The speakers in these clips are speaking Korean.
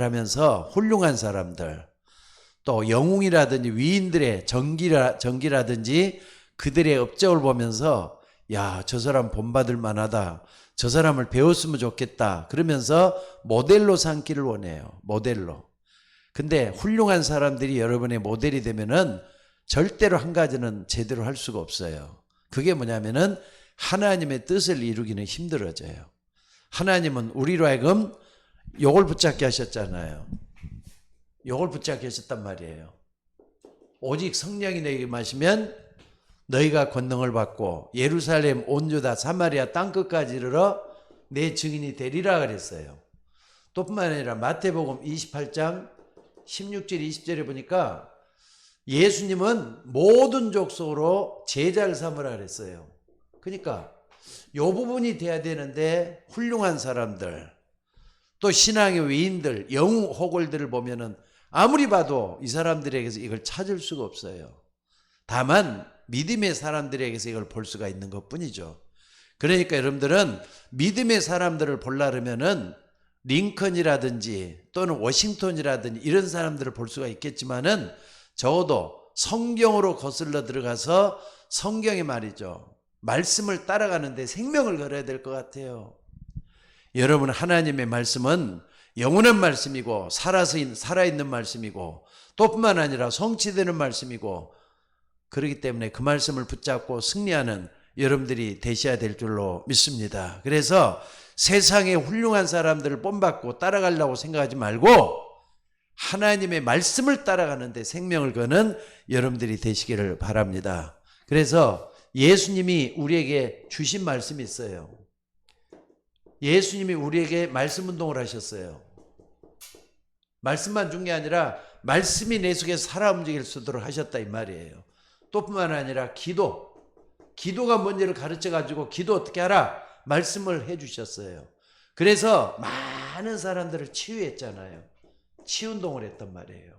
하면서 훌륭한 사람들, 또 영웅이라든지 위인들의 전기라든지 그들의 업적을 보면서 야, 저 사람 본받을 만하다, 저 사람을 배웠으면 좋겠다 그러면서 모델로 삼기를 원해요. 모델로. 근데 훌륭한 사람들이 여러분의 모델이 되면은 절대로 한 가지는 제대로 할 수가 없어요. 그게 뭐냐면은 하나님의 뜻을 이루기는 힘들어져요. 하나님은 우리로 하여금 요걸 붙잡게 하셨잖아요. 요걸 붙잡게 하셨단 말이에요. 오직 성령이 너에게 임하시면 너희가 권능을 받고 예루살렘 온 유다 사마리아 땅끝까지 이르러 내 증인이 되리라 그랬어요. 또 뿐만 아니라 마태복음 28장 16절 20절에 보니까 예수님은 모든 족속으로 제자를 삼으라 그랬어요. 그러니까 요 부분이 돼야 되는데 훌륭한 사람들, 또 신앙의 위인들, 영웅 호걸들을 보면은 아무리 봐도 이 사람들에게서 이걸 찾을 수가 없어요. 다만 믿음의 사람들에게서 이걸 볼 수가 있는 것뿐이죠. 그러니까 여러분들은 믿음의 사람들을 보려면은 링컨이라든지 또는 워싱턴이라든지 이런 사람들을 볼 수가 있겠지만은 적어도 성경으로 거슬러 들어가서 성경의 말이죠. 말씀을 따라가는데 생명을 걸어야 될 것 같아요. 여러분, 하나님의 말씀은 영원한 말씀이고 살아있는 말씀이고 또 뿐만 아니라 성취되는 말씀이고, 그렇기 때문에 그 말씀을 붙잡고 승리하는 여러분들이 되셔야 될 줄로 믿습니다. 그래서 세상에 훌륭한 사람들을 본받고 따라가려고 생각하지 말고 하나님의 말씀을 따라가는데 생명을 거는 여러분들이 되시기를 바랍니다. 그래서 예수님이 우리에게 주신 말씀이 있어요. 예수님이 우리에게 말씀 운동을 하셨어요. 말씀만 준 게 아니라 말씀이 내 속에서 살아 움직일 수 있도록 하셨다 이 말이에요. 또 뿐만 아니라 기도가 뭔지를 가르쳐 가지고 기도 어떻게 하라 말씀을 해 주셨어요. 그래서 많은 사람들을 치유했잖아요. 치유운동을 했단 말이에요.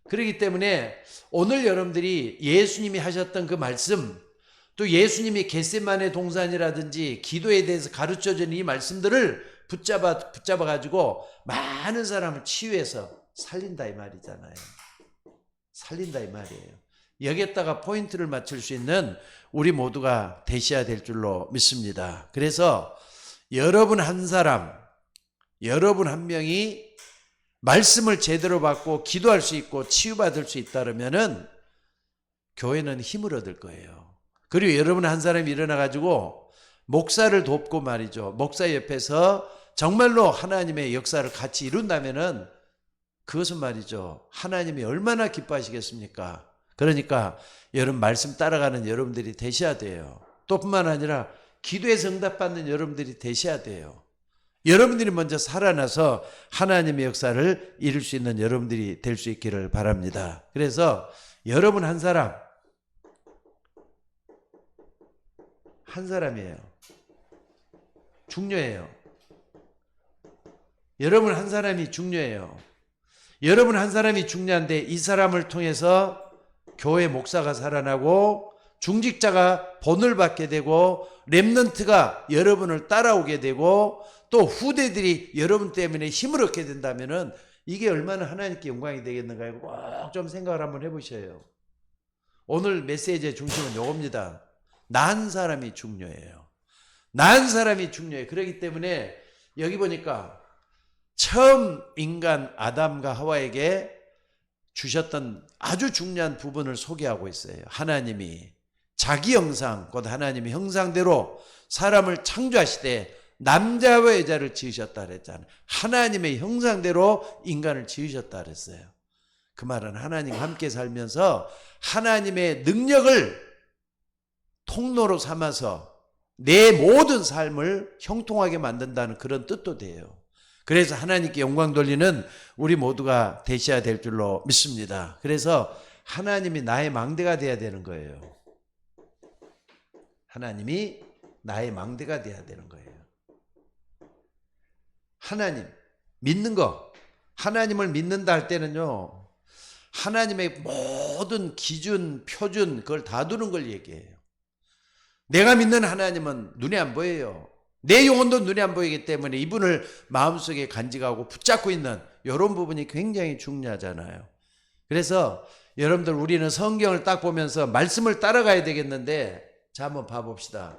그렇기 때문에 오늘 여러분들이 예수님이 하셨던 그 말씀, 또 예수님이 겟세마네 동산이라든지 기도에 대해서 가르쳐준 이 말씀들을 붙잡아 가지고 많은 사람을 치유해서 살린다 이 말이잖아요. 살린다 이 말이에요. 여기에다가 포인트를 맞출 수 있는 우리 모두가 되셔야 될 줄로 믿습니다. 그래서 여러분 한 사람, 여러분 한 명이 말씀을 제대로 받고 기도할 수 있고 치유받을 수 있다면은 교회는 힘을 얻을 거예요. 그리고 여러분 한 사람이 일어나 가지고 목사를 돕고 말이죠. 목사 옆에서 정말로 하나님의 역사를 같이 이룬다면은 그것은 말이죠. 하나님이 얼마나 기뻐하시겠습니까? 그러니까 여러분 말씀 따라가는 여러분들이 되셔야 돼요. 또 뿐만 아니라 기도에서 응답받는 여러분들이 되셔야 돼요. 여러분들이 먼저 살아나서 하나님의 역사를 이룰 수 있는 여러분들이 될 수 있기를 바랍니다. 그래서 여러분 한 사람이에요. 중요해요. 여러분 한 사람이 중요해요. 여러분 한 사람이 중요한데 이 사람을 통해서 교회 목사가 살아나고 중직자가 본을 받게 되고 렘넌트가 여러분을 따라오게 되고 또 후대들이 여러분 때문에 힘을 얻게 된다면은 이게 얼마나 하나님께 영광이 되겠는가 꼭 좀 생각을 한번 해보셔요. 오늘 메시지의 중심은 요겁니다. 난 사람이 중요해요. 난 사람이 중요해요. 그렇기 때문에 여기 보니까 처음 인간 아담과 하와에게 주셨던 아주 중요한 부분을 소개하고 있어요. 하나님이 자기 형상, 곧 하나님의 형상대로 사람을 창조하시되 남자와 여자를 지으셨다 그랬잖아요. 하나님의 형상대로 인간을 지으셨다 그랬어요. 그 말은 하나님과 함께 살면서 하나님의 능력을 통로로 삼아서 내 모든 삶을 형통하게 만든다는 그런 뜻도 돼요. 그래서 하나님께 영광 돌리는 우리 모두가 되셔야 될 줄로 믿습니다. 그래서 하나님이 나의 망대가 돼야 되는 거예요. 하나님이 나의 망대가 돼야 되는 거예요. 하나님 믿는 거, 하나님을 믿는다 할 때는요, 하나님의 모든 기준, 표준 그걸 다 두는 걸 얘기해요. 내가 믿는 하나님은 눈에 안 보여요. 내 영혼도 눈에 안 보이기 때문에 이분을 마음속에 간직하고 붙잡고 있는 이런 부분이 굉장히 중요하잖아요. 그래서 여러분들 우리는 성경을 딱 보면서 말씀을 따라가야 되겠는데, 자 한번 봐봅시다.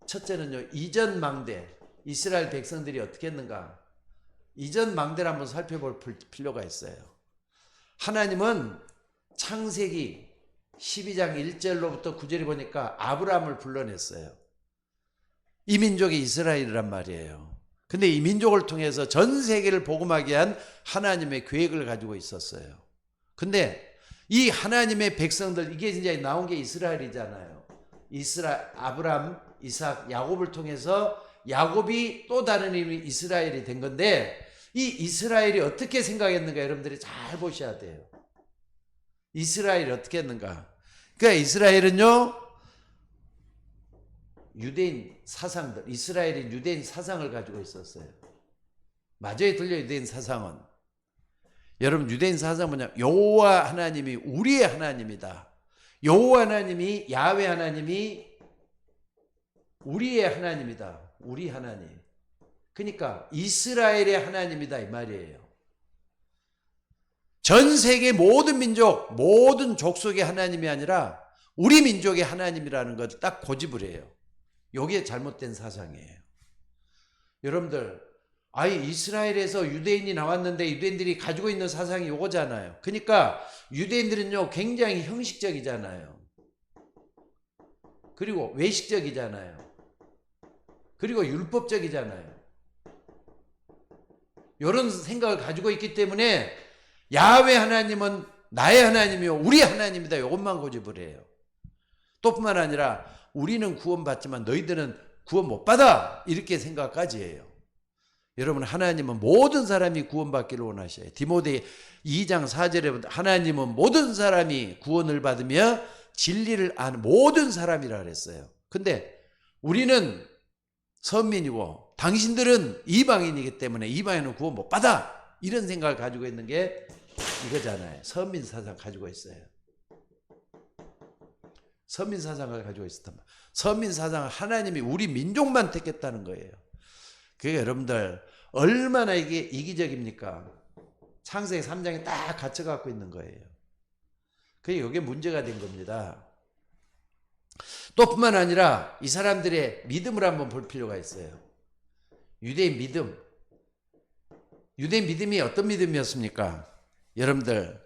첫째는요, 이전 망대, 이스라엘 백성들이 어떻게 했는가? 이전 망대를 한번 살펴볼 필요가 있어요. 하나님은 창세기 12장 1절로부터 9절에 보니까 아브라함을 불러냈어요. 이 민족이 이스라엘이란 말이에요. 근데 이 민족을 통해서 전 세계를 복음하게 한 하나님의 계획을 가지고 있었어요. 근데 이 하나님의 백성들, 이게 이제 나온 게 이스라엘이잖아요. 아브람, 이삭, 야곱을 통해서 야곱이 또 다른 이름이 이스라엘이 된 건데, 이 이스라엘이 어떻게 생각했는가 여러분들이 잘 보셔야 돼요. 이스라엘이 어떻게 했는가? 그러니까 이스라엘은요, 유대인 사상들, 이스라엘이 유대인 사상을 가지고 있었어요. 맞아요, 들려. 유대인 사상은, 여러분, 유대인 사상은 뭐냐? 여호와 하나님이 우리의 하나님이다. 여호와 하나님이, 야훼 하나님이 우리의 하나님이다. 우리 하나님. 그러니까 이스라엘의 하나님이다 이 말이에요. 전 세계 모든 민족, 모든 족속의 하나님이 아니라 우리 민족의 하나님이라는 것을 딱 고집을 해요. 이게 잘못된 사상이에요. 여러분들, 아예 이스라엘에서 유대인이 나왔는데 유대인들이 가지고 있는 사상이 이거잖아요. 그러니까 유대인들은요, 굉장히 형식적이잖아요. 그리고 외식적이잖아요. 그리고 율법적이잖아요. 이런 생각을 가지고 있기 때문에 야훼 하나님은 나의 하나님이요 우리 하나님이다, 이것만 고집을 해요. 또 뿐만 아니라 우리는 구원받지만 너희들은 구원 못 받아, 이렇게 생각까지 해요. 여러분, 하나님은 모든 사람이 구원받기를 원하셔요. 디모데 2장 4절에 하나님은 모든 사람이 구원을 받으며 진리를 아는 모든 사람이라 그랬어요. 근데 우리는 선민이고 당신들은 이방인이기 때문에 이방인은 구원 못 받아, 이런 생각을 가지고 있는 게 이거잖아요. 선민 사상 가지고 있어요. 선민 사상을 가지고 있었단 말이에요. 선민 사상은 하나님이 우리 민족만 택했다는 거예요. 그게 여러분들 얼마나 이게 이기적입니까? 창세기 3장에 딱 갇혀 갖고 있는 거예요. 그게 이게 문제가 된 겁니다. 또 뿐만 아니라 이 사람들의 믿음을 한번 볼 필요가 있어요. 유대인 믿음. 유대인 믿음이 어떤 믿음이었습니까? 여러분들,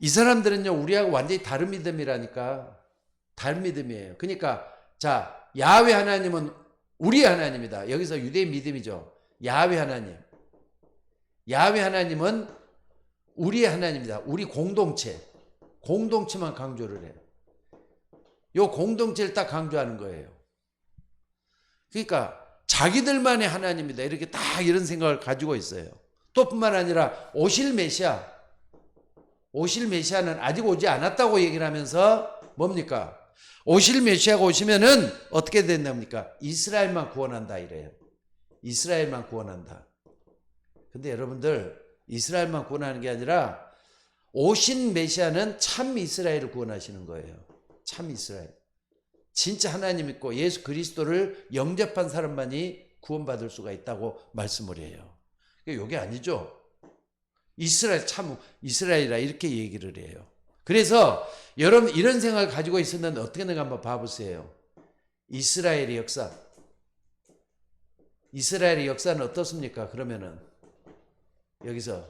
이 사람들은요, 우리하고 완전히 다른 믿음이라니까. 다른 믿음이에요. 그러니까 자, 야훼 하나님은 우리 하나님이다. 여기서 유대인 믿음이죠. 야훼 하나님. 야훼 하나님은 우리의 하나님이다. 우리 공동체만 강조를 해요. 요 공동체를 딱 강조하는 거예요. 그러니까 자기들만의 하나님이다, 이렇게 딱 이런 생각을 가지고 있어요. 또 뿐만 아니라 오실 메시아는 아직 오지 않았다고 얘기를 하면서 뭡니까? 오실 메시아가 오시면은 어떻게 된답니까? 이스라엘만 구원한다 이래요. 이스라엘만 구원한다. 근데 여러분들, 이스라엘만 구원하는 게 아니라 오신 메시아는 참 이스라엘을 구원하시는 거예요. 참 이스라엘. 진짜 하나님 믿고 예수 그리스도를 영접한 사람만이 구원받을 수가 있다고 말씀을 해요. 이게 아니죠. 이스라엘, 참 이스라엘이라 이렇게 얘기를 해요. 그래서 여러분, 이런 생각을 가지고 있었는데 어떻게 되는가 한번 봐보세요. 이스라엘의 역사는 어떻습니까? 그러면은 여기서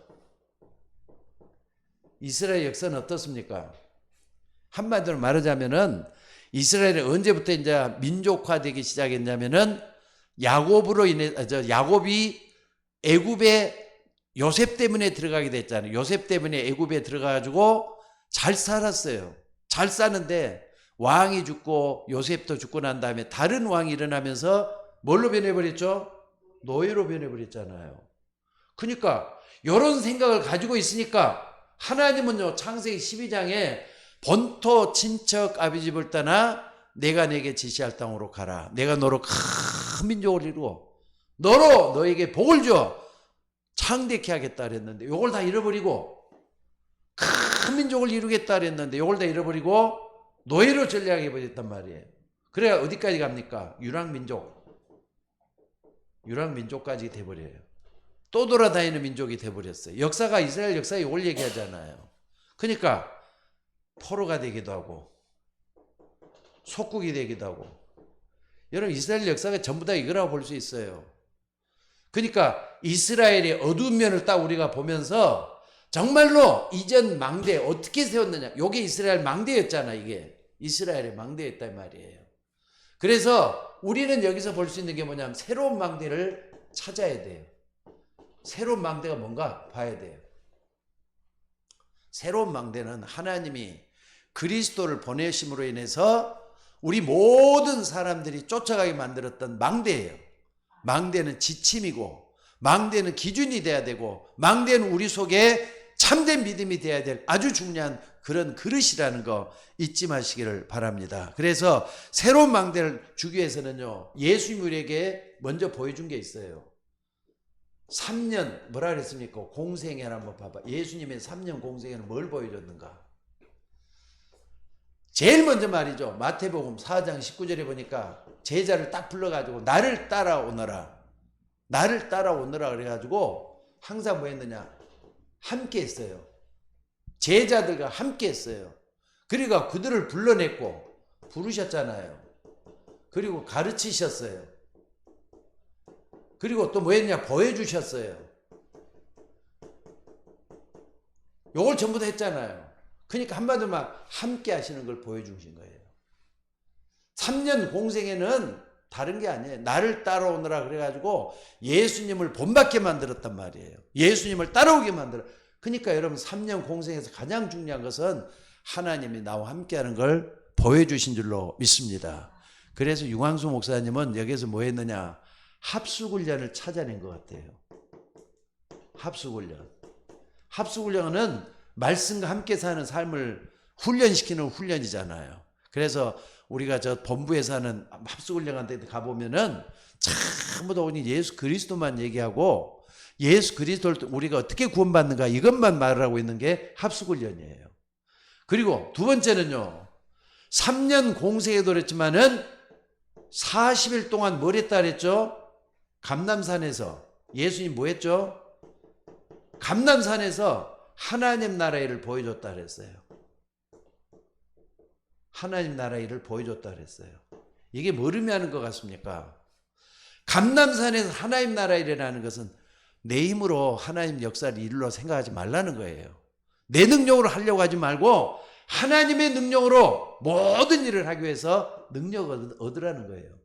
이스라엘 역사는 어떻습니까? 한마디로 말하자면은 이스라엘이 언제부터 이제 민족화되기 시작했냐면은 야곱이 애굽에 요셉 때문에 들어가게 됐잖아요. 요셉 때문에 애굽에 들어가가지고 잘 살았어요. 잘 사는데 왕이 죽고 요셉도 죽고 난 다음에 다른 왕이 일어나면서 뭘로 변해버렸죠? 노예로 변해버렸잖아요. 그러니까 이런 생각을 가지고 있으니까 하나님은요, 창세기 12장에 본토 친척 아비집을 떠나 내가 내게 지시할 땅으로 가라. 내가 너로 큰 민족을 이루고 너로 너에게 복을 줘 창대케 하겠다 그랬는데 이걸 다 잃어버리고, 큰 민족을 이루겠다 그랬는데 이걸 다 잃어버리고 노예로 전략해 버렸단 말이에요. 그래야 어디까지 갑니까? 유랑민족까지 돼버려요. 또 돌아다니는 민족이 돼버렸어요. 역사가 이스라엘 역사에 이걸 얘기하잖아요. 그러니까 포로가 되기도 하고 속국이 되기도 하고, 여러분 이스라엘 역사가 전부 다 이거라고 볼 수 있어요. 그러니까 이스라엘의 어두운 면을 딱 우리가 보면서 정말로 이전 망대 어떻게 세웠느냐, 이게 이스라엘 망대였잖아. 이게 이스라엘의 망대였단 말이에요. 그래서 우리는 여기서 볼 수 있는 게 뭐냐면 새로운 망대를 찾아야 돼요. 새로운 망대가 뭔가 봐야 돼요. 새로운 망대는 하나님이 그리스도를 보내심으로 인해서 우리 모든 사람들이 쫓아가게 만들었던 망대예요. 망대는 지침이고, 망대는 기준이 돼야 되고, 망대는 우리 속에 참된 믿음이 돼야 될 아주 중요한 그런 그릇이라는 거 잊지 마시기를 바랍니다. 그래서 새로운 망대를 주기 위해서는요, 예수님 우리에게 먼저 보여준 게 있어요. 3년 뭐라 그랬습니까? 공생애를 한번 봐봐. 예수님의 3년 공생애는 뭘 보여줬는가? 제일 먼저 말이죠. 마태복음 4장 19절에 보니까 제자를 딱 불러가지고 나를 따라오너라. 나를 따라오너라 그래가지고 항상 뭐 했느냐? 함께 했어요. 제자들과 함께 했어요. 그리고 그들을 불러냈고 부르셨잖아요. 그리고 가르치셨어요. 그리고 또 뭐 했냐? 보여주셨어요. 요걸 전부 다 했잖아요. 그러니까 한마디로 막 함께 하시는 걸 보여주신 거예요. 3년 공생에는 다른 게 아니에요. 나를 따라오느라 그래가지고 예수님을 본받게 만들었단 말이에요. 예수님을 따라오게 만들어. 그러니까 여러분 3년 공생에서 가장 중요한 것은 하나님이 나와 함께하는 걸 보여주신 줄로 믿습니다. 그래서 유광수 목사님은 여기서 뭐 했느냐? 합숙훈련을 찾아낸 것 같아요. 합숙훈련. 합숙훈련은 말씀과 함께 사는 삶을 훈련시키는 훈련이잖아요. 그래서 우리가 저 본부에서 하는 합숙훈련한테 가보면은 전부 다 예수 그리스도만 얘기하고 예수 그리스도를 우리가 어떻게 구원받는가 이것만 말을 하고 있는 게 합숙훈련이에요. 그리고 두 번째는요, 3년 공생에도 그랬지만은 40일 동안 뭘 했다 그랬죠? 감람산에서 예수님 뭐 했죠? 감람산에서 하나님 나라 일을 보여줬다 그랬어요. 하나님 나라 일을 보여줬다 그랬어요. 이게 뭘 의미하는 것 같습니까? 감람산에서 하나님 나라 일이라는 것은 내 힘으로 하나님 역사를 이루려 생각하지 말라는 거예요. 내 능력으로 하려고 하지 말고 하나님의 능력으로 모든 일을 하기 위해서 능력을 얻으라는 거예요.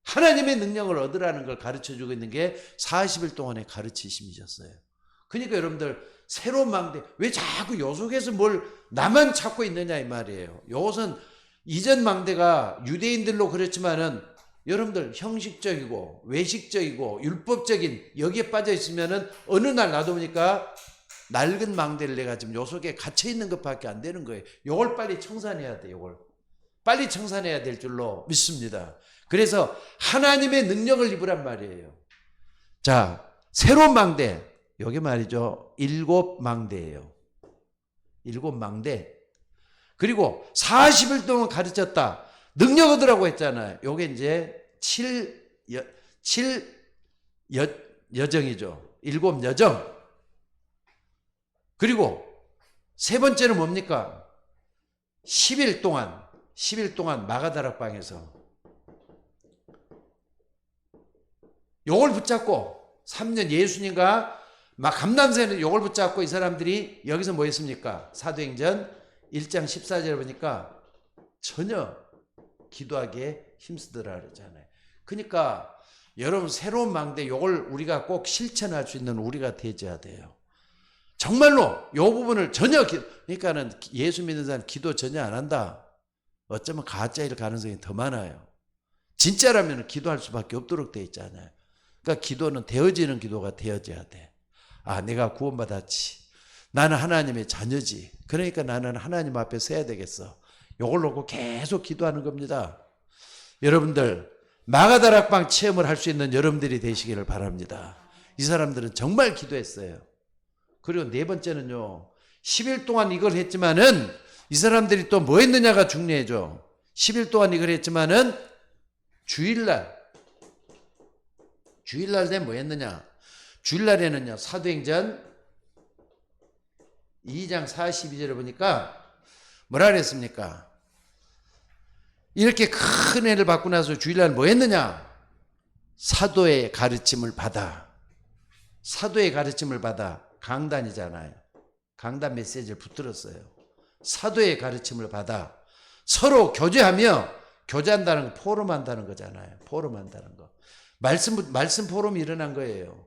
하나님의 능력을 얻으라는 걸 가르쳐주고 있는 게 40일 동안의 가르치심이셨어요. 그러니까 여러분들 새로운 망대, 왜 자꾸 요 속에서 뭘 나만 찾고 있느냐 이 말이에요. 요것은 이전 망대가 유대인들로 그렇지만은 여러분들 형식적이고 외식적이고 율법적인 여기에 빠져 있으면은 어느 날 놔두니까 낡은 망대를 내가 지금 요 속에 갇혀 있는 것밖에 안 되는 거예요. 요걸 빨리 청산해야 돼. 요걸 빨리 청산해야 될 줄로 믿습니다. 그래서 하나님의 능력을 입으란 말이에요. 자, 새로운 망대. 여기 말이죠. 7망대예요. 7망대. 그리고 40일 동안 가르쳤다. 능력 얻으라고 했잖아요. 요게 이제 7여정이죠. 7여정. 그리고 세 번째는 뭡니까? 10일 동안 마가다락방에서 요걸 붙잡고 3년 예수님과 막 감람산에서 요걸 붙잡고 이 사람들이 여기서 뭐 했습니까? 사도행전 1장 14절에 보니까 전혀 기도하기에 힘쓰더라 그러잖아요. 그러니까 여러분 새로운 망대 요걸 우리가 꼭 실천할 수 있는 우리가 되어야 돼요. 정말로 요 부분을 전혀 그러니까는 예수 믿는 사람 기도 전혀 안 한다. 어쩌면 가짜일 가능성이 더 많아요. 진짜라면 기도할 수밖에 없도록 돼 있잖아요. 그러니까 기도는 되어지는 기도가 되어져야 돼. 아, 내가 구원받았지. 나는 하나님의 자녀지. 그러니까 나는 하나님 앞에 서야 되겠어. 요걸 놓고 계속 기도하는 겁니다. 여러분들 마가다락방 체험을 할 수 있는 여러분들이 되시기를 바랍니다. 이 사람들은 정말 기도했어요. 그리고 네 번째는요, 10일 동안 이걸 했지만은 이 사람들이 또 뭐 했느냐가 중요해져. 10일 동안 이걸 했지만은 주일날 되면 뭐 했느냐? 주일날에는요, 사도행전 2장 42절에 보니까 뭐라 그랬습니까? 이렇게 큰 은혜를 받고 나서 주일날 뭐 했느냐? 사도의 가르침을 받아. 사도의 가르침을 받아. 강단이잖아요. 강단 메시지를 붙들었어요. 사도의 가르침을 받아. 서로 교제하며, 교제한다는 거 포럼한다는 거잖아요. 포럼한다는 거. 말씀 포럼이 일어난 거예요.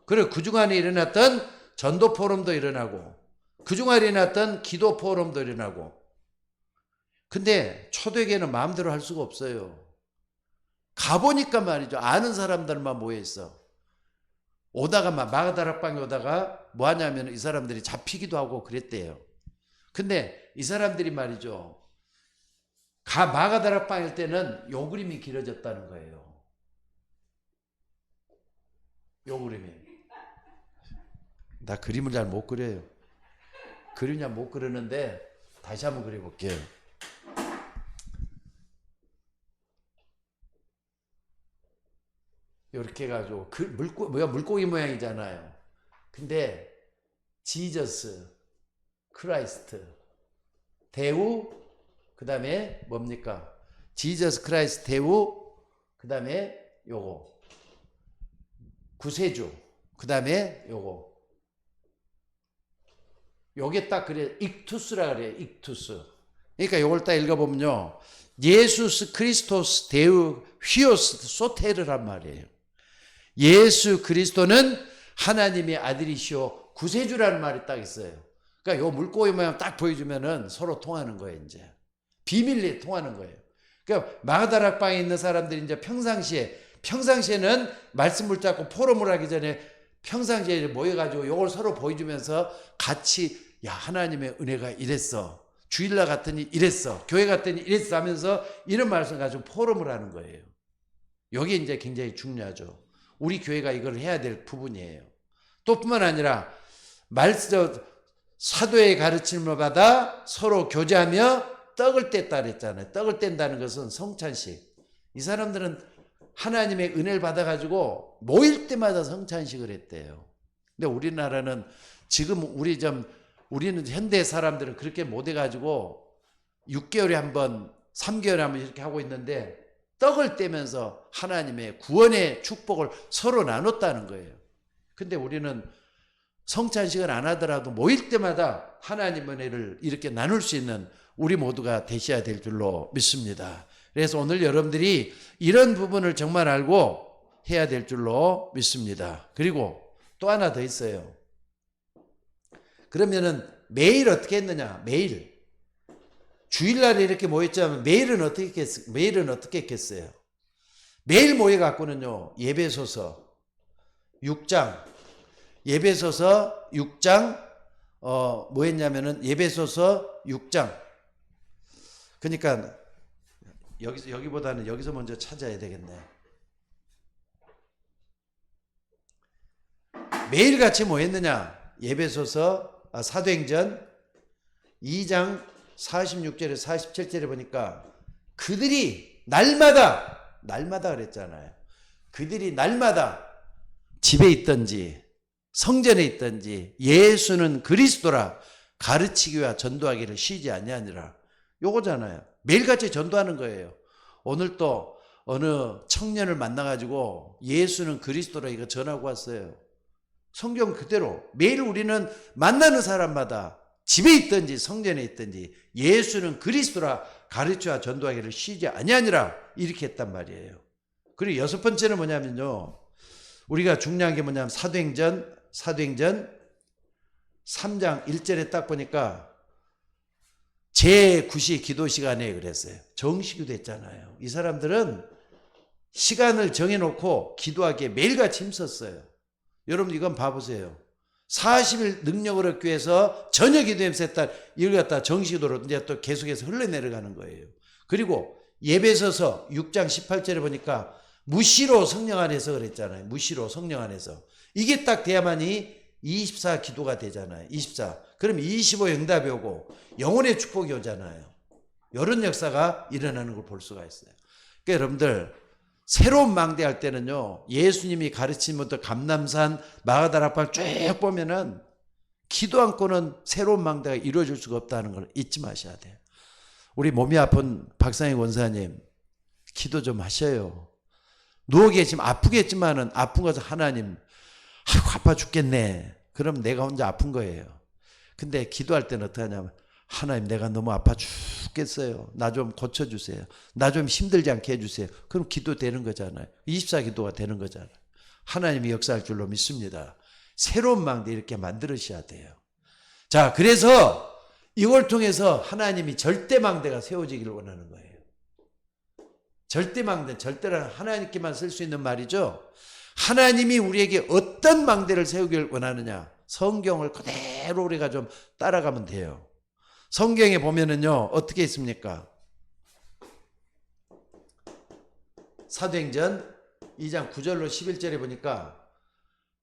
그리고 그 중간에 일어났던 전도 포럼도 일어나고, 그 중간에 일어났던 기도 포럼도 일어나고. 근데 초대교회는 마음대로 할 수가 없어요. 가보니까 말이죠. 아는 사람들만 모여있어. 오다가 마가다락방에 오다가 뭐 하냐면 이 사람들이 잡히기도 하고 그랬대요. 근데 이 사람들이 말이죠. 마가다락방일 때는 요 그림이 길어졌다는 거예요. 요 그림이. 나 그림을 잘 못 그려요. 그림 잘 못 그리는데 다시 한번 그려볼게요. 이렇게 해가지고 물고기 모양이잖아요. 근데 지저스, 크라이스트, 대우, 그 다음에 뭡니까? 지저스 크라이스트 대우, 그 다음에 요거 구세주, 그 다음에 요게 딱 그래 익투스라 그래. 익투스. 그러니까 요걸 딱 읽어보면요, 예수스 크리스토스 데우 휘오스 소테르란 말이에요. 예수 그리스도는 하나님의 아들이시오 구세주라는 말이 딱 있어요. 그러니까 요 물고기 모양 딱 보여주면은 서로 통하는 거예요. 이제 비밀리에 통하는 거예요. 그러니까 마가다락방에 있는 사람들이 이제 평상시에는 말씀 붙잡고 포럼을 하기 전에 평상시에 모여가지고 요걸 서로 보여주면서 같이, 야, 하나님의 은혜가 이랬어, 주일날 갔더니 이랬어, 교회 갔더니 이랬어 하면서 이런 말씀 가지고 포럼을 하는 거예요. 여기 이제 굉장히 중요하죠. 우리 교회가 이걸 해야 될 부분이에요. 또 뿐만 아니라 사도의 가르침을 받아 서로 교제하며 떡을 뗐다 그랬잖아요. 떡을 뗀다는 것은 성찬식. 이 사람들은 하나님의 은혜를 받아가지고 모일 때마다 성찬식을 했대요. 근데 우리나라는 지금 우리는 현대 사람들은 그렇게 못 해가지고 6개월에 한 번, 3개월에 한 번 이렇게 하고 있는데 떡을 떼면서 하나님의 구원의 축복을 서로 나눴다는 거예요. 근데 우리는 성찬식을 안 하더라도 모일 때마다 하나님 은혜를 이렇게 나눌 수 있는 우리 모두가 되셔야 될 줄로 믿습니다. 그래서 오늘 여러분들이 이런 부분을 정말 알고 해야 될 줄로 믿습니다. 그리고 또 하나 더 있어요. 그러면은 매일 어떻게 했느냐? 매일. 주일날에 이렇게 모였자면 매일은 어떻게 했겠어요? 매일 모여갖고는요, 예배소서 6장, 뭐 했냐면은 예배소서 6장. 그러니까 여기보다는 여기서 먼저 찾아야 되겠네. 매일 같이 뭐 했느냐? 사도행전 2장 46절에 47절에 보니까 그들이 날마다 그랬잖아요. 그들이 날마다 집에 있든지 성전에 있든지 예수는 그리스도라 가르치기와 전도하기를 쉬지 아니하니라. 요거잖아요. 매일같이 전도하는 거예요. 오늘 또 어느 청년을 만나가지고 예수는 그리스도라 이거 전하고 왔어요. 성경 그대로 매일 우리는 만나는 사람마다 집에 있든지 성전에 있든지 예수는 그리스도라 가르치와 전도하기를 쉬지 아니하니라 이렇게 했단 말이에요. 그리고 여섯 번째는 뭐냐면요, 우리가 중요한 게 뭐냐면 사도행전 3장 1절에 딱 보니까 제9시 기도 시간에 그랬어요. 정시기도 했잖아요. 이 사람들은 시간을 정해놓고 기도하기에 매일같이 힘썼어요. 여러분 이건 봐보세요. 40일 능력을 얻기 위해서 저녁 기도하면서 했다. 이걸 갖다 정시기도로 이제 또 계속해서 흘러내려가는 거예요. 그리고 예배서서 6장 18절에 보니까 무시로 성령 안에서 그랬잖아요. 무시로 성령 안에서. 이게 딱 돼야만이 24 기도가 되잖아요. 24. 그럼 25 응답이 오고 영혼의 축복이 오잖아요. 이런 역사가 일어나는 걸 볼 수가 있어요. 그러니까 여러분들 새로운 망대할 때는요, 예수님이 가르친 것부터 감남산 마가다락방 쭉 보면은 기도 않고는 새로운 망대가 이루어질 수가 없다는 걸 잊지 마셔야 돼요. 우리 몸이 아픈 박상희 원사님, 기도 좀 하셔요. 누워 계시면 아프겠지만은 아픈 것은 하나님, 아이고 아파 죽겠네. 그럼 내가 혼자 아픈 거예요. 근데 기도할 때는 어떻게 하냐면, 하나님 내가 너무 아파 죽겠어요. 나 좀 고쳐주세요. 나 좀 힘들지 않게 해주세요. 그럼 기도 되는 거잖아요. 24기도가 되는 거잖아요. 하나님이 역사할 줄로 믿습니다. 새로운 망대 이렇게 만들으셔야 돼요. 자, 그래서 이걸 통해서 하나님이 절대 망대가 세워지기를 원하는 거예요. 절대 망대, 절대란 하나님께만 쓸 수 있는 말이죠. 하나님이 우리에게 어떤 망대를 세우기를 원하느냐, 성경을 그대로 우리가 좀 따라가면 돼요. 성경에 보면은요, 어떻게 있습니까? 사도행전 2장 9절로 11절에 보니까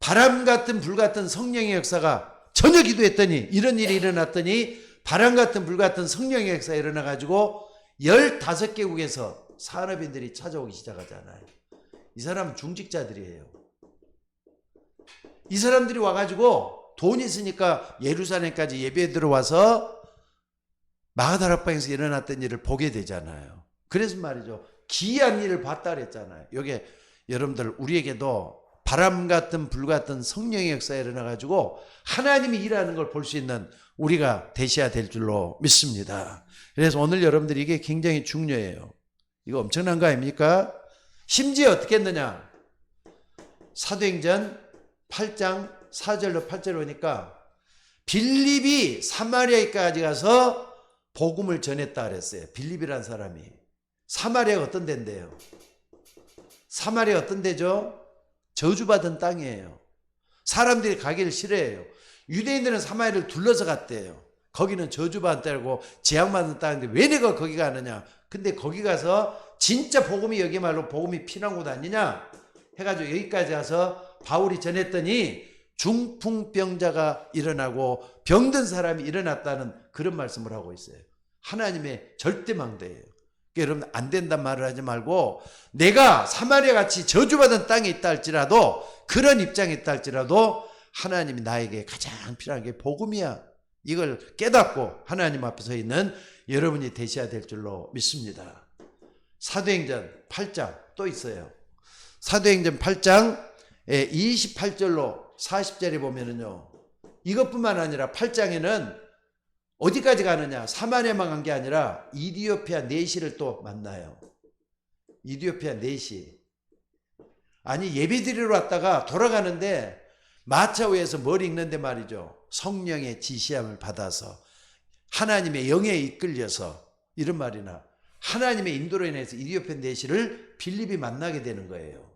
바람 같은 불 같은 성령의 역사가, 전혀 기도했더니 이런 일이 일어났더니 바람 같은 불 같은 성령의 역사가 일어나가지고 15개국에서 산업인들이 찾아오기 시작하잖아요. 이 사람은 중직자들이에요. 이 사람들이 와가지고 돈 있으니까 예루살렘까지 예배에 들어와서 마가다락방에서 일어났던 일을 보게 되잖아요. 그래서 말이죠, 기이한 일을 봤다 그랬잖아요. 이게 여러분들 우리에게도 바람 같은 불 같은 성령의 역사에 일어나가지고 하나님이 일하는 걸 볼 수 있는 우리가 되셔야 될 줄로 믿습니다. 그래서 오늘 여러분들이 이게 굉장히 중요해요. 이거 엄청난 거 아닙니까? 심지어 어떻게 했느냐, 사도행전 8장 4절로 8절로 보니까 빌립이 사마리아까지 가서 복음을 전했다 그랬어요. 빌립이란 사람이. 사마리아가 어떤 데인데요? 사마리아 어떤 데죠? 저주받은 땅이에요. 사람들이 가기를 싫어해요. 유대인들은 사마리아를 둘러서 갔대요. 거기는 저주받은 땅이고 재앙받는 땅인데 왜 내가 거기 가느냐. 근데 거기 가서 진짜 복음이, 여기 말로 복음이 피난 곳 아니냐 해가지고 여기까지 가서 바울이 전했더니 중풍병자가 일어나고 병든 사람이 일어났다는 그런 말씀을 하고 있어요. 하나님의 절대망대예요. 그러니까 여러분 안 된단 말을 하지 말고, 내가 사마리아 같이 저주받은 땅에 있다 할지라도, 그런 입장에 있다 할지라도 하나님이 나에게 가장 필요한 게 복음이야. 이걸 깨닫고 하나님 앞에 서 있는 여러분이 되셔야 될 줄로 믿습니다. 사도행전 8장 또 있어요. 사도행전 8장 28절로 40절에 보면은요, 이것뿐만 아니라 8장에는 어디까지 가느냐, 사마리아만 간 게 아니라 이디오피아 내시를 또 만나요. 이디오피아 내시. 아니, 예배드리러 왔다가 돌아가는데 마차 위에서 머리 읽는데 말이죠, 성령의 지시함을 받아서 하나님의 영에 이끌려서, 이런 말이나 하나님의 인도로 인해서 이디오피아 내시를 빌립이 만나게 되는 거예요.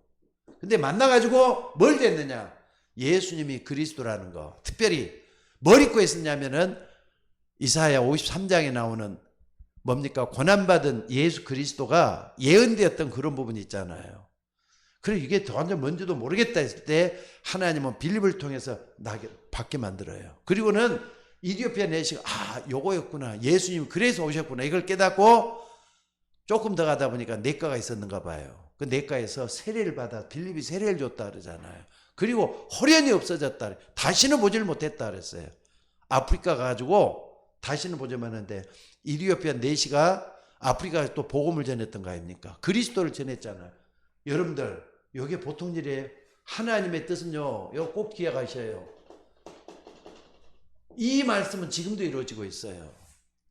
근데 만나가지고 뭘 됐느냐, 예수님이 그리스도라는 거. 특별히 뭘 입고 있었냐면은 이사야 53장에 나오는 뭡니까, 고난받은 예수 그리스도가 예언되었던 그런 부분이 있잖아요. 그리고 이게 완전 뭔지도 모르겠다 했을 때 하나님은 빌립을 통해서 나게 받게 만들어요. 그리고는 이디오피아 내시가 요거였구나, 예수님 그래서 오셨구나, 이걸 깨닫고 조금 더 가다 보니까 내과가 있었는가 봐요. 그 내과에서 세례를 받아, 빌립이 세례를 줬다 그러잖아요. 그리고 홀연이 없어졌다, 다시는 보질 못했다 그랬어요. 아프리카 가가지고 다시는 보지 못했는데 이디오피아 내시가 아프리카에 또 복음을 전했던 거 아닙니까? 그리스도를 전했잖아요. 여러분들 이게 보통 일이에요. 하나님의 뜻은요, 이거 꼭 기억하셔요. 이 말씀은 지금도 이루어지고 있어요.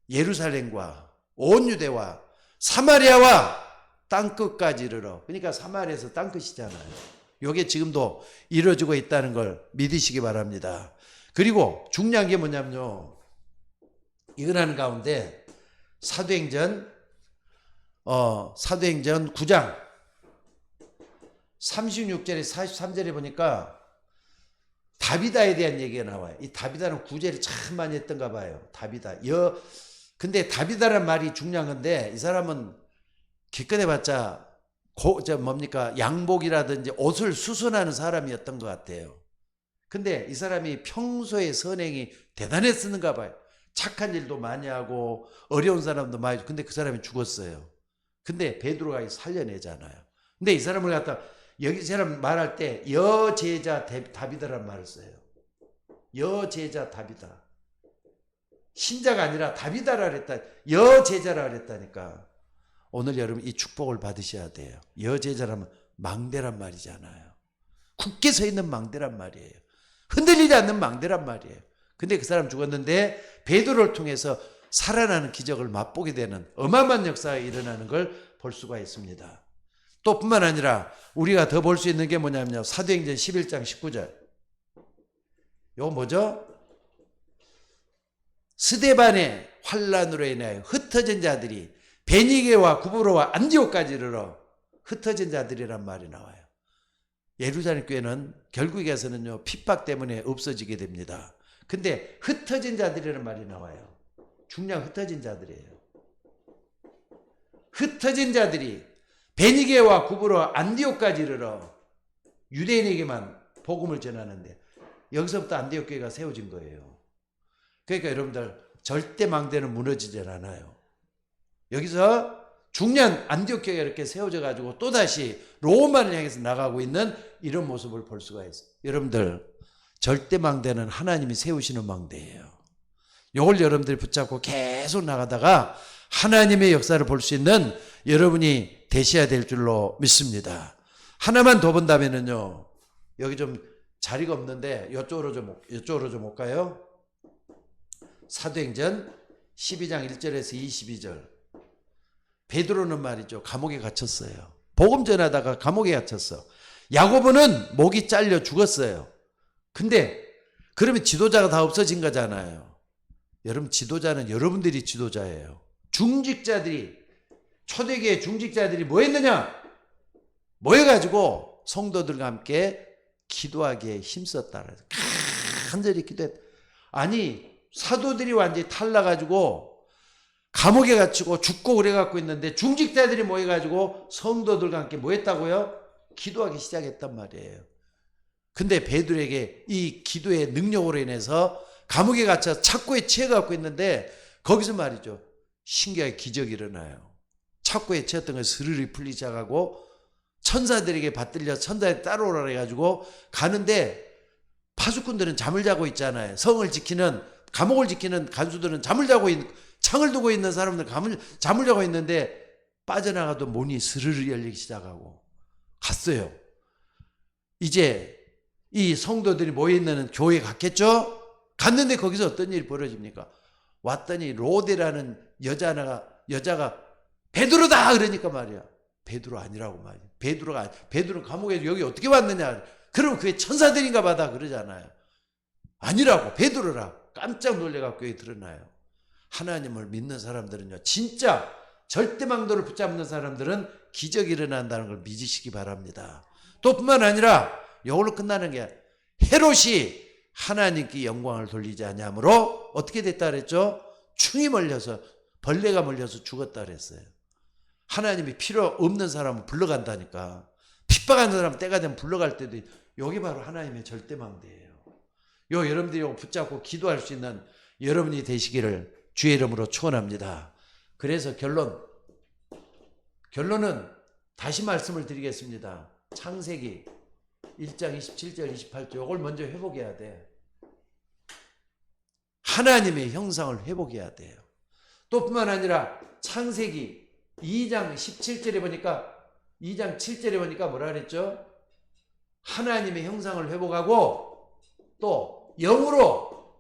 예루살렘과 온 유대와 사마리아와 땅끝까지 이르러. 그러니까 사마리아에서 땅끝이잖아요. 이게 지금도 이루어지고 있다는 걸 믿으시기 바랍니다. 그리고 중요한 게 뭐냐면요, 이걸 하는 가운데 사도행전 9장 36절에 43절에 보니까 다비다에 대한 얘기가 나와요. 이 다비다는 구제를 참 많이 했던가 봐요. 다비다. 근데 다비다란 말이 중요한 건데, 이 사람은 기껏 해봤자 양복이라든지 옷을 수선하는 사람이었던 것 같아요. 근데 이 사람이 평소에 선행이 대단했었는가 봐요. 착한 일도 많이 하고 어려운 사람도 많이. 근데 그 사람이 죽었어요. 근데 베드로가 살려내잖아요. 근데 이 사람을 갖다 여기 사람 말할 때 여제자 다비다란 말을 써요. 여제자 다비다. 신자가 아니라 다비다라 그랬다. 여제자라 그랬다니까. 오늘 여러분 이 축복을 받으셔야 돼요. 여제자라면 망대란 말이잖아요. 굳게 서 있는 망대란 말이에요. 흔들리지 않는 망대란 말이에요. 근데 그 사람 죽었는데 베드로를 통해서 살아나는 기적을 맛보게 되는 어마어마한 역사가 일어나는 걸 볼 수가 있습니다. 또 뿐만 아니라 우리가 더 볼 수 있는 게 뭐냐면요. 사도행전 11장 19절. 이거 뭐죠? 스데반의 환란으로 인하여 흩어진 자들이 베니게와 구브로와 안디옥까지 이르러 흩어진 자들이란 말이 나와요. 예루살렘 교회는 결국에서는요 핍박 때문에 없어지게 됩니다. 근데 흩어진 자들이라는 말이 나와요. 중량 흩어진 자들이에요. 흩어진 자들이 베니게와 구브로 안디옥까지 이르러 유대인에게만 복음을 전하는데 여기서부터 안디옥 교회가 세워진 거예요. 그러니까 여러분들 절대 망대는 무너지지 않아요. 여기서 중요한 안디옥 교회가 이렇게 세워져 가지고 또다시 로마를 향해서 나가고 있는 이런 모습을 볼 수가 있어요. 여러분들 절대 망대는 하나님이 세우시는 망대예요. 이걸 여러분들이 붙잡고 계속 나가다가 하나님의 역사를 볼 수 있는 여러분이 되셔야 될 줄로 믿습니다. 하나만 더 본다면은요. 여기 좀 자리가 없는데 이쪽으로 좀 올까요? 사도행전 12장 1절에서 22절. 베드로는 말이죠. 감옥에 갇혔어요. 복음 전하다가 감옥에 갇혔어. 야고보는 목이 잘려 죽었어요. 근데 그러면 지도자가 다 없어진 거잖아요. 여러분 지도자는 여러분들이 지도자예요. 중직자들이 초대교회 중직자들이 뭐 했느냐? 모여가지고 성도들과 함께 기도하기에 힘썼다. 간절히 기도했다. 아니 사도들이 완전히 탈나가지고 감옥에 갇히고 죽고 그래갖고 있는데 중직자들이 모여가지고 성도들과 함께 뭐 했다고요? 기도하기 시작했단 말이에요. 근데 베드로에게 이 기도의 능력으로 인해서 감옥에 갇혀 착고에 취해갖고 있는데 거기서 말이죠. 신기하게 기적이 일어나요. 착고에 취했던 것이 스르르 풀리기 시작하고 천사들에게 받들려 천사들이 따라오라 해가지고 가는데 파수꾼들은 잠을 자고 있잖아요. 성을 지키는 감옥을 지키는 간수들은 잠을 자고 창을 두고 있는 사람들 잠을 자고 있는데 빠져나가도 문이 스르르 열리기 시작하고 갔어요. 이제 이 성도들이 모여있는 교회에 갔겠죠? 갔는데 거기서 어떤 일이 벌어집니까? 왔더니 로데라는 여자가 베드로다 그러니까 말이야. 베드로 아니라고 말이야. 베드로 감옥에 여기 어떻게 왔느냐? 그럼 그게 천사들인가 봐다 그러잖아요. 아니라고 베드로라. 깜짝 놀래갖고 여기 드러나요. 하나님을 믿는 사람들은요. 진짜 절대망도를 붙잡는 사람들은 기적이 일어난다는 걸 믿으시기 바랍니다. 또 뿐만 아니라 이걸로 끝나는 게 헤롯이 하나님께 영광을 돌리지 아니하므로 어떻게 됐다 그랬죠? 충이 몰려서 벌레가 몰려서 죽었다 그랬어요. 하나님이 필요 없는 사람은 불러간다니까. 핍박하는 사람은 때가 되면 불러갈 때도 여기 바로 하나님의 절대망대예요. 여러분들이 붙잡고 기도할 수 있는 여러분이 되시기를 주의 이름으로 축원합니다. 그래서 결론은 다시 말씀을 드리겠습니다. 창세기 1장 27절 28절 이걸 먼저 회복해야 돼. 하나님의 형상을 회복해야 돼요. 또 뿐만 아니라 창세기 2장 17절에 보니까 2장 7절에 보니까 뭐라 그랬죠? 하나님의 형상을 회복하고 또 영으로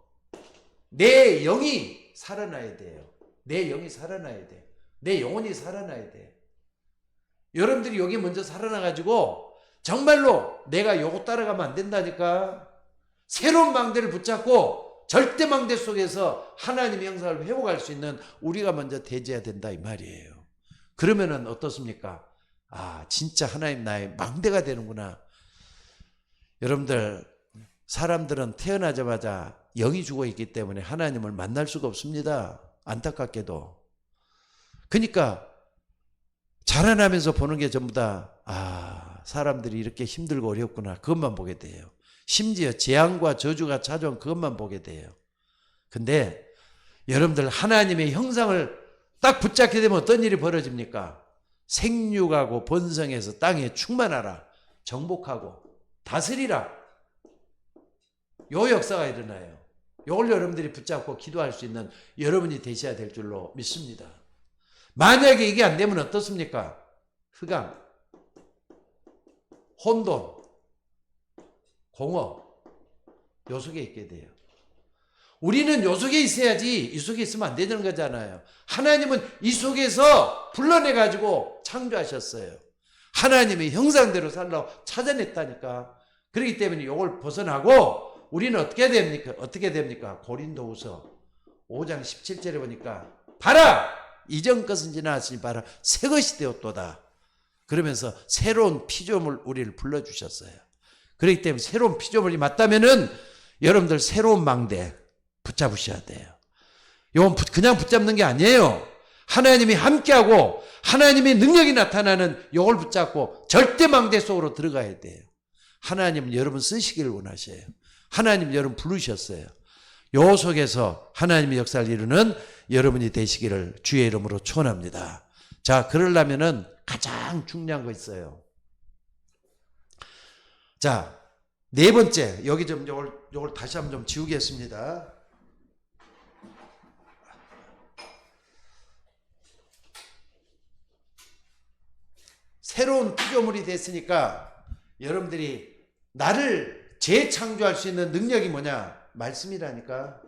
내 영이 살아나야 돼요. 내 영이 살아나야 돼. 내 영혼이 살아나야 돼. 여러분들이 여기 먼저 살아나가지고 정말로 내가 요거 따라가면 안 된다니까. 새로운 망대를 붙잡고 절대 망대 속에서 하나님의 형상을 회복할 수 있는 우리가 먼저 되져야 된다 이 말이에요. 그러면은 어떻습니까? 아 진짜 하나님 나의 망대가 되는구나. 여러분들 사람들은 태어나자마자 영이 죽어 있기 때문에 하나님을 만날 수가 없습니다. 안타깝게도. 그러니까 자라나면서 보는 게 전부 다 사람들이 이렇게 힘들고 어렵구나 그것만 보게 돼요. 심지어 재앙과 저주가 찾아온 그것만 보게 돼요. 근데 여러분들 하나님의 형상을 딱 붙잡게 되면 어떤 일이 벌어집니까? 생육하고 번성해서 땅에 충만하라. 정복하고 다스리라. 요 역사가 일어나요. 요걸 여러분들이 붙잡고 기도할 수 있는 여러분이 되셔야 될 줄로 믿습니다. 만약에 이게 안 되면 어떻습니까? 흑암, 혼돈, 공허, 요 속에 있게 돼요. 우리는 요 속에 있어야지 이 속에 있으면 안 되는 거잖아요. 하나님은 이 속에서 불러내가지고 창조하셨어요. 하나님의 형상대로 살라고 찾아냈다니까. 그렇기 때문에 이걸 벗어나고 우리는 어떻게 됩니까? 어떻게 됩니까? 고린도후서 5장 17절에 보니까 봐라! 이전 것은 지나갔으니 봐라 새 것이 되었도다. 그러면서 새로운 피조물 우리를 불러주셨어요. 그렇기 때문에 새로운 피조물이 맞다면은 여러분들 새로운 망대 붙잡으셔야 돼요. 이건 그냥 붙잡는 게 아니에요. 하나님이 함께하고 하나님의 능력이 나타나는 이걸 붙잡고 절대 망대 속으로 들어가야 돼요. 하나님은 여러분 쓰시기를 원하셔요. 하나님 여러분 부르셨어요. 요 속에서 하나님의 역사를 이루는 여러분이 되시기를 주의 이름으로 축원합니다. 자, 그러려면은 가장 중요한 거 있어요. 자, 네 번째, 여기 좀 요걸 다시 한번 좀 지우겠습니다. 새로운 피조물이 됐으니까 여러분들이 나를 재창조할 수 있는 능력이 뭐냐? 말씀이라니까.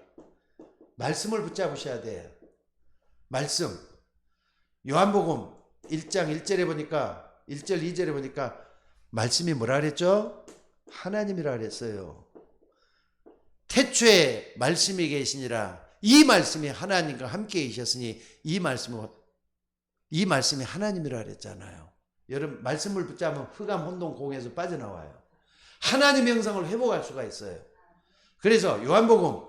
말씀을 붙잡으셔야 돼요. 말씀. 요한복음 1장 1절에 보니까 1절 2절에 보니까 말씀이 뭐라 그랬죠? 하나님이라 그랬어요. 태초에 말씀이 계시니라. 이 말씀이 하나님과 함께 계셨으니 이 말씀이 하나님이라 그랬잖아요. 여러분 말씀을 붙잡으면 흑암 혼돈 공에서 빠져나와요. 하나님의 형상을 회복할 수가 있어요. 그래서 요한복음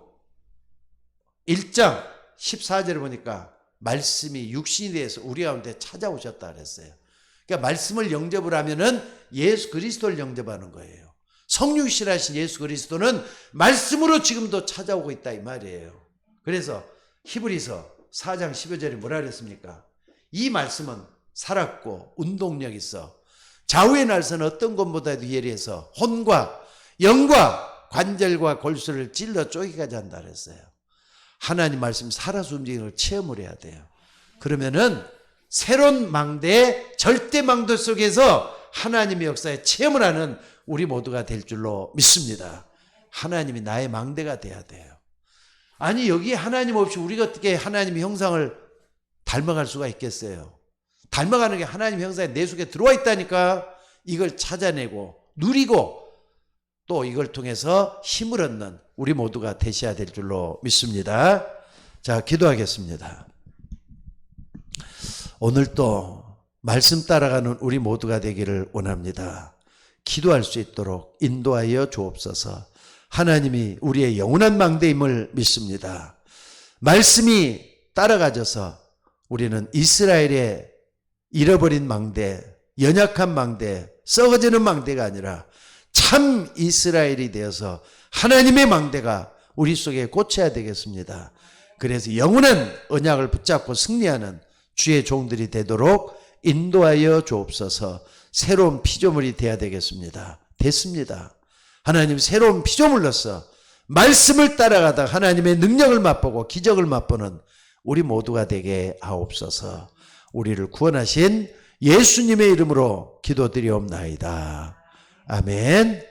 1장 14절에 보니까 말씀이 육신이 되어서 우리 가운데 찾아오셨다 그랬어요. 그러니까 말씀을 영접을 하면은 예수 그리스도를 영접하는 거예요. 성육신하신 예수 그리스도는 말씀으로 지금도 찾아오고 있다 이 말이에요. 그래서 히브리서 4장 15절에 뭐라 그랬습니까? 이 말씀은 살았고 운동력 있어 좌우의 날선 어떤 것보다도 예리해서 혼과 영과 관절과 골수를 찔러 쪼개까지 한다 그랬어요. 하나님 말씀 살아서 움직이는 걸 체험을 해야 돼요. 그러면은 새로운 망대 절대 망대 속에서 하나님의 역사에 체험을 하는 우리 모두가 될 줄로 믿습니다. 하나님이 나의 망대가 돼야 돼요. 아니 여기 하나님 없이 우리가 어떻게 하나님의 형상을 닮아갈 수가 있겠어요? 닮아가는 게 하나님의 형상에 내 속에 들어와 있다니까. 이걸 찾아내고 누리고 또 이걸 통해서 힘을 얻는 우리 모두가 되셔야 될 줄로 믿습니다. 자, 기도하겠습니다. 오늘 또 말씀 따라가는 우리 모두가 되기를 원합니다. 기도할 수 있도록 인도하여 주옵소서. 하나님이 우리의 영원한 망대임을 믿습니다. 말씀이 따라가져서 우리는 이스라엘의 잃어버린 망대, 연약한 망대, 썩어지는 망대가 아니라 참 이스라엘이 되어서 하나님의 망대가 우리 속에 꽂혀야 되겠습니다. 그래서 영원한 언약을 붙잡고 승리하는 주의 종들이 되도록 인도하여 주옵소서. 새로운 피조물이 되어야 되겠습니다. 됐습니다. 하나님 새로운 피조물로서 말씀을 따라가다 하나님의 능력을 맛보고 기적을 맛보는 우리 모두가 되게 하옵소서. 우리를 구원하신 예수님의 이름으로 기도드리옵나이다. 아멘.